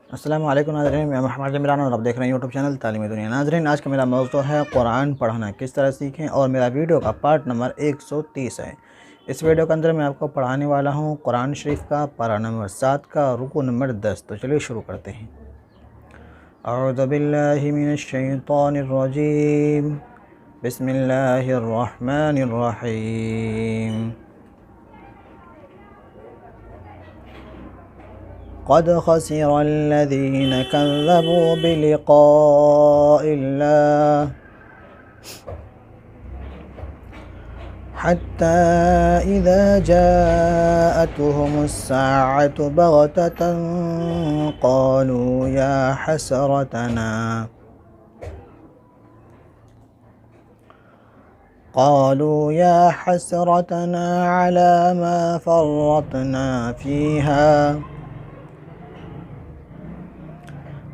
अस्सलामु अलैकुम नाज़रीन, मैं मोहम्मद इमरान और आप देख रहे हैं यूट्यूब चैनल तालीमी दुनिया। नाज़रीन, आज का मेरा मौज़ू है कुरान पढ़ना किस तरह सीखें, और मेरा वीडियो का पार्ट नंबर 130 है। इस वीडियो के अंदर मैं आपको पढ़ाने वाला हूँ कुरान शरीफ का पारा नंबर 7 का रुकू नंबर 10। तो चलिए शुरू करते हैं। अऊज़ु बिल्लाहि मिनश शैतानिर रजीम, बिस्मिल्लाहिर रहमानिर रहीम। क़द ख़सिरल्लज़ीन कज़्ज़बू बिलिक़ाइल्लाह हत्ता इज़ा जाअतहुमुस्साअतु बग़ततन क़ालू या हसरतना अला मा फ़र्रतना फ़ीहा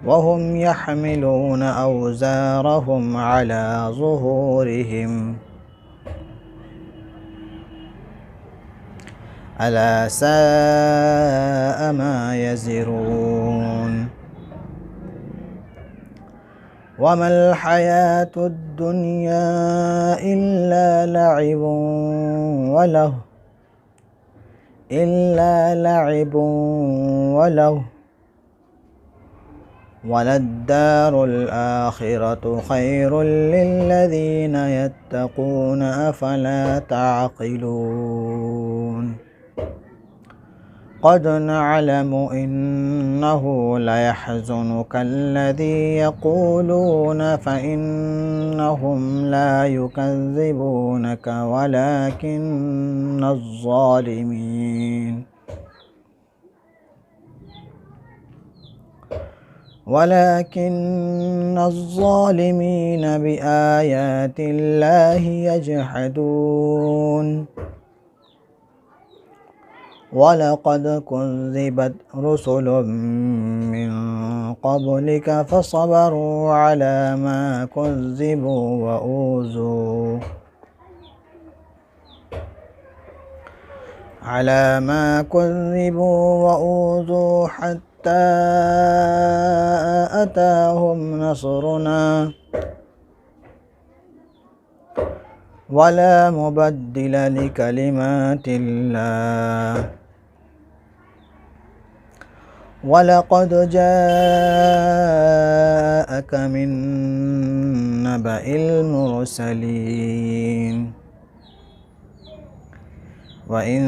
वहुम यहमिलून औज़ारहुम अला ज़ुहूरिहिम अला साअ मा यज़िरून। वमल हयातुद दुनिया इल्ला लअबुन वलहव वलद्दारुल आखिरतु खैरुल लिल्लज़ीन यत्तक़ून अफ़ला तअक़िलून। क़द नअलमु इन्नहु लयहज़ुनुकल्लज़ी यक़ूलून फ़इन्नहुम ला युकज़्ज़िबूनक वलाकिन्न الظالمين بآيات الله يجحدون। ولقد كذبت رسل من قبلك فصبروا على ما كذبوا وأوذوا حتى أتاهم نصرنا ولا مبدل لكلمات الله ولقد جاءك من نبأ المرسلين وإن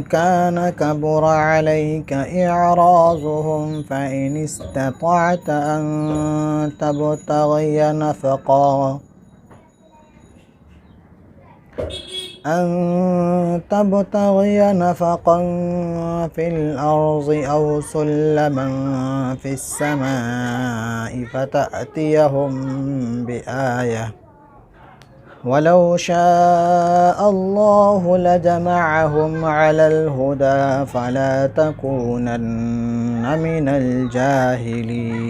كان كبر عليك إعراضهم فإن استطعت أن تبتغي نفقا في الأرض أو سلما في السماء فتأتيهم بآية ولو شاء الله لجمعهم على الهدى فلا تكونن من الجاهلين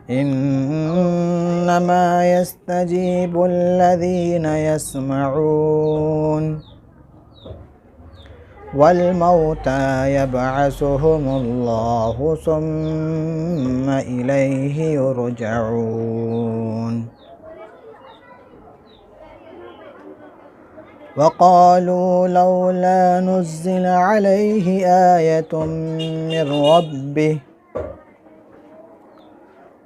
إنما يستجيب الذين يسمعون والموتى يبعثهم الله ثم إليه يرجعون. وقالوا لولا نزل عليه آية من ربه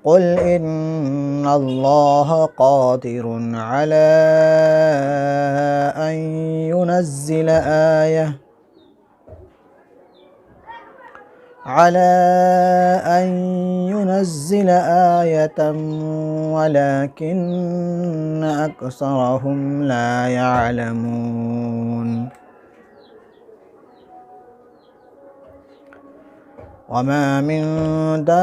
قل إن الله قادر على أن ينزل آية ولكن أكثرهم لا يعلمون. وما من دابة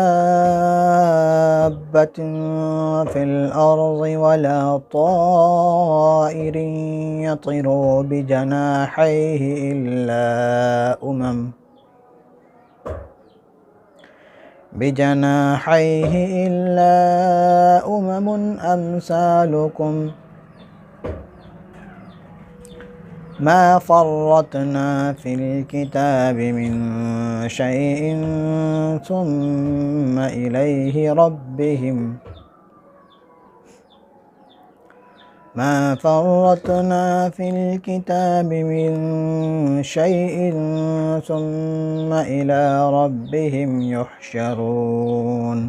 في الأرض ولا طائر يطير بجناحيه إلا أمم أمثالكم मा फ़र्रतना फ़िल किताबि मिन शैइन सुम्मा इलैहि रब्बिहिम मा फ़र्रतना फ़िल किताबि मिन शैइन सुम्मा इला रब्बिहिम युहशरून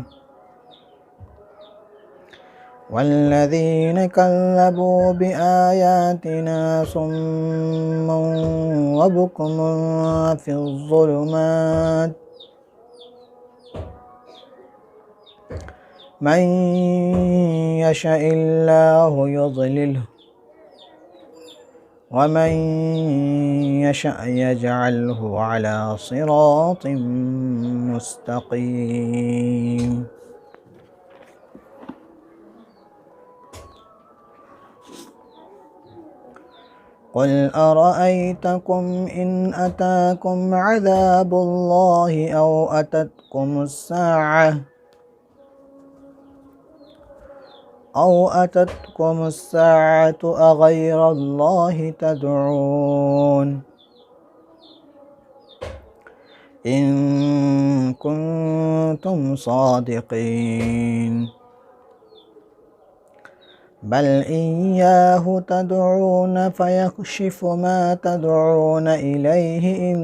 वल्लज़ीन कज़्ज़बू बिआयातिना सुम्मुन व बुक्मुन फ़िज़्ज़ुलुमात मन यशइल्लाहु युज़लिल्हु व मन यशअ यजअल्हु अला सिरातिन मुस्तक़ीम। क़ुल अरअयतकुम इन अताकुम अज़ाबुल्लाहि औ अततकुमुस्साअतु अग़ैरल्लाहि तदऊन इन कुन्तुम सादिक़ीन। बल इय्याहु तदऊन फयक्शिफु मा तदऊन इलैहि इन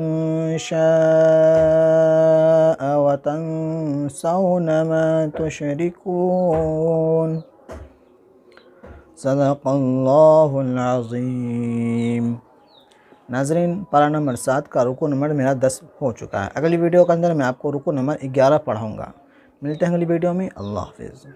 शाअ व तंसौन मा तुशरिकून। सदक़ल्लाहुल अज़ीम। नाज़रीन, पारा नंबर 7 का रुकू नंबर मेरा 10 हो चुका है। अगली वीडियो के अंदर मैं आपको रुकू नंबर 11 पढ़ाऊँगा। मिलते हैं अगली वीडियो में। अल्लाह हाफ़िज़।